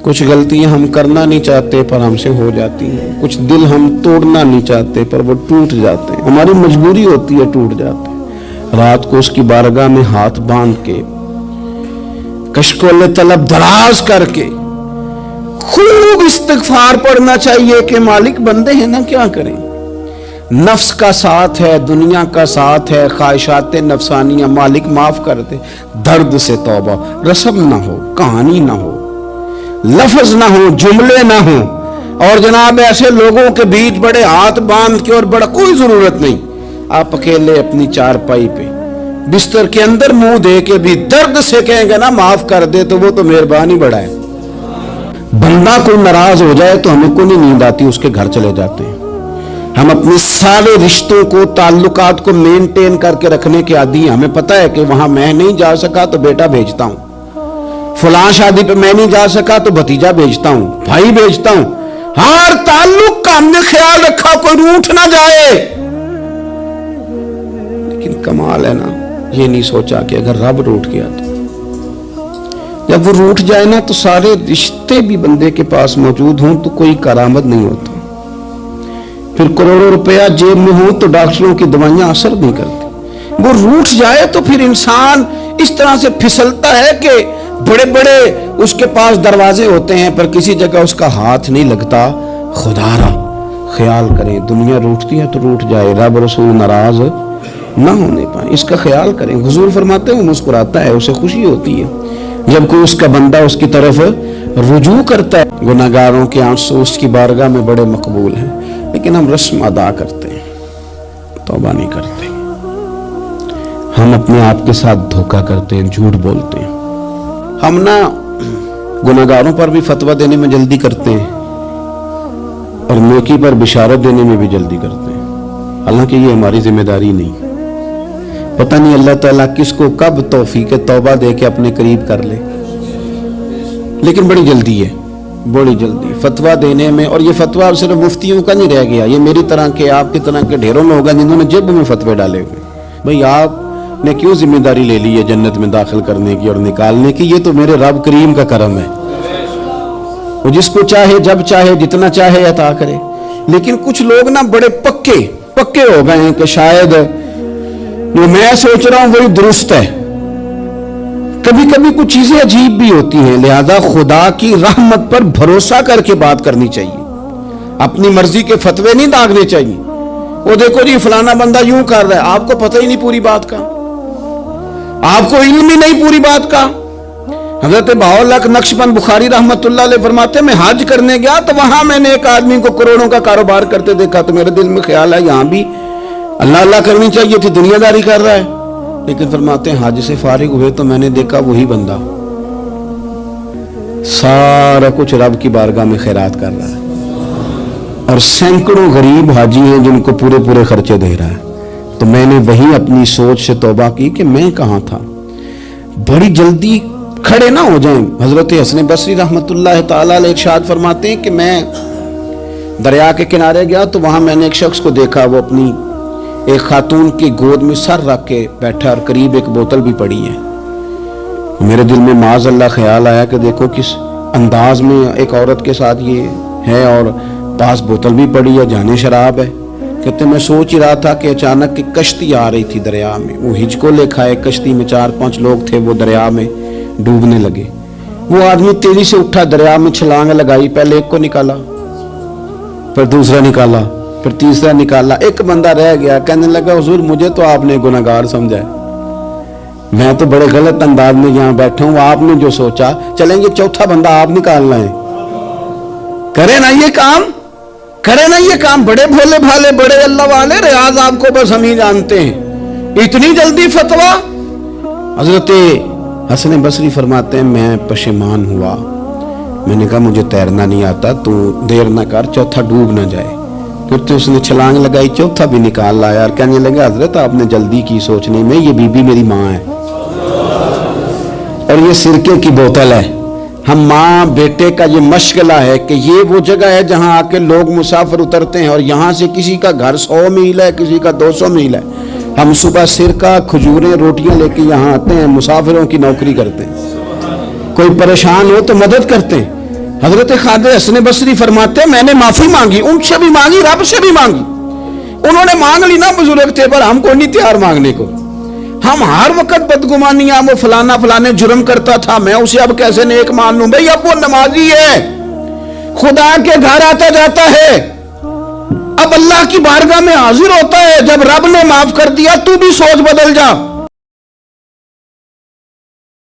कुछ गलतियां हम करना नहीं चाहते पर हमसे हो जाती हैं, कुछ दिल हम तोड़ना नहीं चाहते पर वो टूट जाते हैं, हमारी मजबूरी होती है, टूट जाते हैं। रात को उसकी बारगाह में हाथ बांध के कश्कोल तलब दराज करके खूब इस्तिग़फ़ार पढ़ना चाहिए कि मालिक बंदे हैं ना, क्या करें, नफ्स का साथ है, दुनिया का साथ है, ख्वाहिशात नफसानियां, मालिक माफ कर दे। दर्द से तौबा, रस्म ना हो, कहानी ना हो, लफ्ज ना हो, जुमले ना हो, और जनाब ऐसे लोगों के बीच बड़े हाथ बांध के और बड़ा कोई जरूरत नहीं, आप अकेले अपनी चारपाई पे बिस्तर के अंदर मुंह दे के भी दर्द से कहेंगे ना माफ कर दे, तो वो तो मेहरबानी बड़ा है। बंदा कोई नाराज हो जाए तो हमें को नहीं नींद आती, उसके घर चले जाते हैं। हम अपने सारे रिश्तों को, ताल्लुकात को मेंटेन करके रखने के आदी हैं। हमें पता है कि वहां मैं नहीं जा सका तो बेटा भेजता हूं, फलां शादी पे मैं नहीं जा सका तो भतीजा भेजता हूं, भाई भेजता हूं। हर ताल्लुक का हमने ख्याल रखा, कोई रूठ ना जाए। लेकिन कमाल है ना, ये नहीं सोचा कि अगर रब रूठ गया तो, जब वो रूठ जाए ना तो सारे रिश्ते भी बंदे के पास मौजूद हों तो कोई करामत नहीं होता। फिर करोड़ों रुपया जेब में हो तो डॉक्टरों की दवाइयां असर नहीं करती। वो रूठ जाए तो फिर इंसान इस तरह से फिसलता है कि बड़े बड़े उसके पास दरवाजे होते हैं पर किसी जगह उसका हाथ नहीं लगता। खुदारा ख्याल करें, दुनिया रूठती है तो रूठ जाए, रब रसूल नाराज ना होने पाए, इसका ख्याल करें। हुजूर फरमाते हैं मुस्कुराता है, उसे खुशी होती है जब कोई उसका बंदा उसकी तरफ रुजू करता है। गुनाहगारों के आंसू उसकी बारगाह में बड़े मकबूल हैं, लेकिन हम रस्म अदा करते हैं, तौबा नहीं करते। हम अपने आप के साथ धोखा करते हैं, झूठ बोलते हैं। हम ना गुनाहगारों पर भी फतवा देने में जल्दी करते हैं और नेकी पर बिशारत देने में भी जल्दी करते हैं, हालांकि ये हमारी जिम्मेदारी नहीं। पता नहीं अल्लाह ताला किसको कब तौफीक तौबा दे के अपने करीब कर ले, लेकिन बड़ी जल्दी है, बड़ी जल्दी फतवा देने में। और ये फतवा अब सिर्फ मुफ्तियों का नहीं रह गया, ये मेरी तरह के, आपकी तरह के ढेरों लोग हैं जिन्होंने जेब में फतवे डाले हुए। भाई आपने क्यों जिम्मेदारी ले ली है जन्नत में दाखिल करने की और निकालने की? ये तो मेरे रब करीम का करम है, वो जिसको चाहे जब चाहे जितना चाहे अता करे। लेकिन कुछ लोग ना बड़े पक्के हो गए हैं कि शायद जो मैं सोच रहा हूं वही दुरुस्त है। कभी कभी कुछ चीजें अजीब भी होती हैं, लिहाजा खुदा की रहमत पर भरोसा करके बात करनी चाहिए, अपनी मर्जी के फतवे नहीं दागने चाहिए। वो देखो जी फलाना बंदा यूं कर रहा है, आपको पता ही नहीं पूरी बात का, आपको इल्म ही नहीं पूरी बात का। हजरत बाउलक नक्शबंद बुखारी रहमतुल्लाह अलैह फरमाते, मैं हज करने गया तो वहां मैंने एक आदमी को करोड़ों का कारोबार करते देखा, तो मेरे दिल में ख्याल है यहां भी अल्लाह अल्लाह करनी चाहिए थी, दुनियादारी कर रहा है। लेकिन फरमाते हैं हज से फारिग हुए तो मैंने देखा वही बंदा सारा कुछ रब की बारगाह में खैरात कर रहा है, और सैकड़ों गरीब हाजी हैं जिनको पूरे पूरे खर्चे दे रहा है। तो मैंने वही अपनी सोच से तौबा की कि मैं कहाँ था। बड़ी जल्दी खड़े ना हो जाएं। हजरत हसन बसरी रहमतुल्लाह ताला अलैह इरशाद फरमाते हैं कि मैं दरिया के किनारे गया तो वहां मैंने एक शख्स को देखा, वो अपनी एक खातून की गोद में सर रख के बैठा और करीब एक बोतल भी पड़ी है। मेरे दिल में माज़ अल्लाह ख्याल आया कि देखो किस अंदाज में एक औरत के साथ ये है, और पास बोतल भी पड़ी है, जाने शराब है। कहते मैं सोच ही रहा था कि अचानक की कश्ती आ रही थी दरिया में, वो हिचको ले खाए, कश्ती में 4-5 लोग थे, वो दरिया में डूबने लगे। वो आदमी तेजी से उठा, दरिया में छलांग लगाई, पहले एक को निकाला, फिर दूसरा निकाला, फिर तीसरा निकाला, एक बंदा रह गया। कहने लगा हुजूर मुझे तो आपने गुनहगार समझा है, मैं तो बड़े गलत अंदाज में यहाँ बैठा हूँ, आपने जो सोचा चलेंगे चौथा बंदा आप निकालना है। करे ना ये काम, करे ना ये काम, बड़े भोले भाले, बड़े अल्लाह वाले, रियाज आपको बस हम ही जानते हैं, इतनी जल्दी फतवा। हजरत हसन बसरी फरमाते हैं मैं पशेमान हुआ, मैंने कहा मुझे तैरना नहीं आता, तू देर ना कर, चौथा डूब ना जाए। फिर तो उसने छलांग लगाई, चौथा भी निकाल लाया और कहने लगा हजरत आपने जल्दी की सोचने में, ये बीबी मेरी माँ है और ये सिरके की बोतल है। हम माँ बेटे का ये मशगला है कि ये वो जगह है जहाँ आके लोग मुसाफिर उतरते हैं, और यहाँ से किसी का घर 100 मील है, किसी का 200 मील है। हम सुबह सिरका खजूरें रोटियां लेके यहाँ आते हैं, मुसाफिरों की नौकरी करते हैं, कोई परेशान हो तो मदद करते हैं। حضرت خواجہ حسن بصری فرماتے ہیں میں نے معافی مانگی، ان سے بھی مانگی، رب سے بھی مانگی. انہوں نے مانگ لی نا بزرگ تھے، پر ہم کو نہیں تیار مانگنے کو. ہم ہر وقت بدگمانیاں، وہ فلانا فلانے جرم کرتا تھا، میں اسے اب کیسے نیک مان لوں؟ بھئی اب وہ نمازی ہے، خدا کے گھر آتا جاتا ہے، اب اللہ کی بارگاہ میں حاضر ہوتا ہے. جب رب نے معاف کر دیا تو بھی سوچ بدل جا.